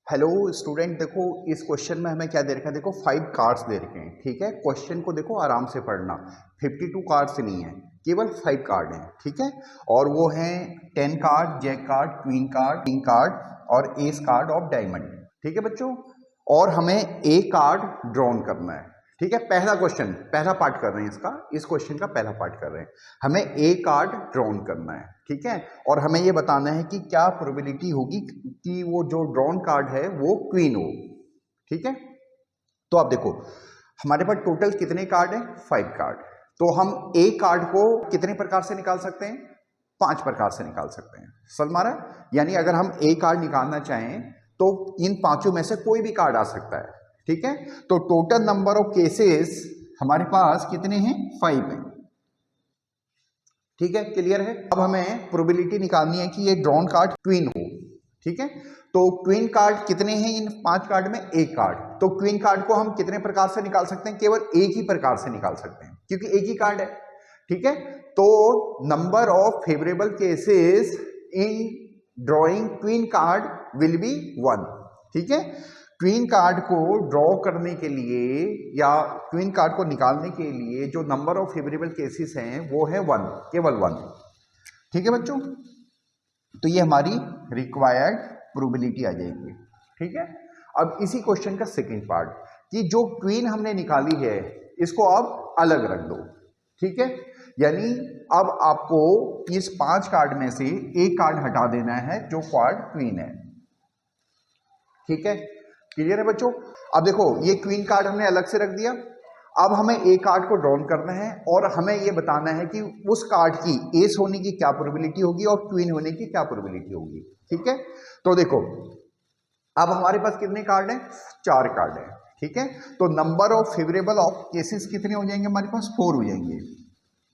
Hello student, देखो इस question में हमें क्या दे रखा है। देखो 5 कार्ड्स दे रखे हैं, ठीक है। क्वेश्चन को देखो आराम से पढ़ना। 52 कार्ड्स नहीं है, केवल 5 कार्ड हैं, ठीक है। और वो हैं 10 card, jack card, queen card, king card और एस कार्ड ऑफ डायमंड, ठीक है बच्चों। और हमें ए कार्ड ड्रॉन करना है, ठीक है। पहला क्वेश्चन, पहला पार्ट कर रहे हैं इसका, इस क्वेश्चन का पहला पार्ट कर रहे हैं। हमें ए कार्ड ड्रॉन करना है, ठीक है। और हमें ये बताना है कि क्या प्रोबेबिलिटी होगी कि वो जो ड्रॉन कार्ड है वो क्वीन हो, ठीक है। तो आप देखो हमारे पास टोटल कितने कार्ड हैं, 5 कार्ड। तो हम ए कार्ड को कितने प्रकार से निकाल सकते हैं, 5 प्रकार से निकाल सकते हैं। समझ मारा। यानी अगर हम ए कार्ड निकालना चाहें तो इन पांचों में से कोई भी कार्ड आ सकता है, ठीक है। तो टोटल नंबर ऑफ केसेस हमारे पास कितने हैं, 5 हैं, ठीक है। क्लियर है। अब हमें प्रोबेबिलिटी निकालनी है कि ये ड्रॉन कार्ड क्वीन हो, ठीक है। तो क्वीन कार्ड कितने हैं इन 5 कार्ड में, एक कार्ड। तो क्वीन कार्ड को हम कितने प्रकार से निकाल सकते हैं, केवल एक ही प्रकार से निकाल सकते हैं क्योंकि एक ही कार्ड है, ठीक है। तो number of favourable cases in drawing queen card will be 1, ठीक है। क्वीन कार्ड को ड्रॉ करने के लिए या क्वीन कार्ड को निकालने के लिए जो नंबर ऑफ फेवरेबल केसेस हैं वो है 1, केवल 1, ठीक है बच्चों। तो ये हमारी रिक्वायर्ड प्रोबेबिलिटी आ जाएगी, ठीक है। अब इसी क्वेश्चन का सेकंड पार्ट कि जो क्वीन हमने निकाली है इसको अब अलग रख दो, ठीक है। यानी अब आपको इस 5 कार्ड में से एक कार्ड हटा देना है जो कार्ड क्वीन है, ठीक है। क्लियर है बच्चों। अब देखो ये क्वीन कार्ड हमने अलग से रख दिया। अब हमें ए कार्ड को ड्रॉन करना है और हमें ये बताना है कि उस कार्ड की एस होने की क्या प्रोबेबिलिटी होगी और क्वीन होने की क्या प्रोबेबिलिटी होगी, ठीक है। तो देखो अब हमारे पास कितने कार्ड हैं, 4 कार्ड हैं, ठीक है। तो number of favourable of cases कितने हो जाएंगे, हमारे पास 4 हो जाएंगे,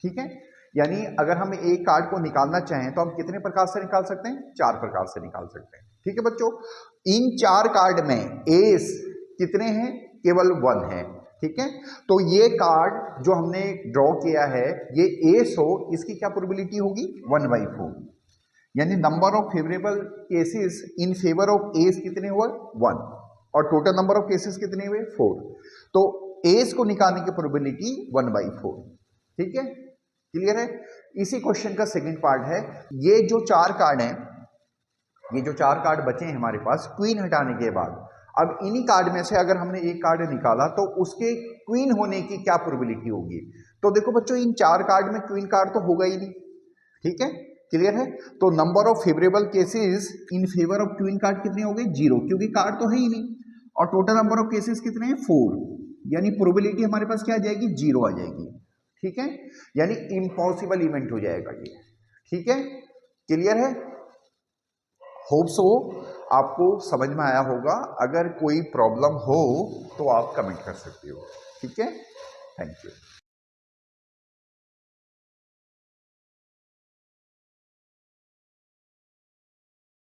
ठीक है। यानी अगर हम एक कार्ड को निकालना चाहें तो हम कितने प्रकार से निकाल सकते हैं, 4 प्रकार से निकाल सकते हैं, ठीक है बच्चों। इन 4 कार्ड में एस कितने हैं, केवल 1 है, ठीक है। तो ये कार्ड जो हमने ड्रॉ किया है ये एस हो, इसकी क्या प्रोबेबिलिटी होगी, 1/4। यानी number of favourable cases in favour of S कितने हुए, 1, और टोटल नंबर ऑफ केसेस कितने हुए, 4। तो एस को निकालने की प्रोबेबिलिटी 1/4, ठीक है। क्लियर है। इसी क्वेश्चन का सेकंड पार्ट है, ये जो 4 कार्ड हैं, ये जो 4 कार्ड बचे हैं हमारे पास क्वीन हटाने के बाद, अब इन्हीं कार्ड में से अगर हमने एक कार्ड निकाला तो उसके क्वीन होने की क्या प्रोबेबिलिटी होगी। तो देखो बच्चों इन 4 कार्ड में क्वीन कार्ड तो होगा ही नहीं, ठीक है। क्लियर है। तो number of favourable cases in favour of queen card कितने हो गए, 0, क्योंकि कार्ड तो है ही नहीं। और टोटल नंबर ऑफ केसेस कितने हैं, 4। यानी प्रोबेबिलिटी हमारे पास क्या आ जाएगी, 0 आ जाएगी, ठीक है। यानी इम्पॉसिबल इवेंट हो जाएगा ये, ठीक है। क्लियर है। होप सो आपको समझ में आया होगा। अगर कोई प्रॉब्लम हो तो आप कमेंट कर सकते हो, ठीक है। Thank you.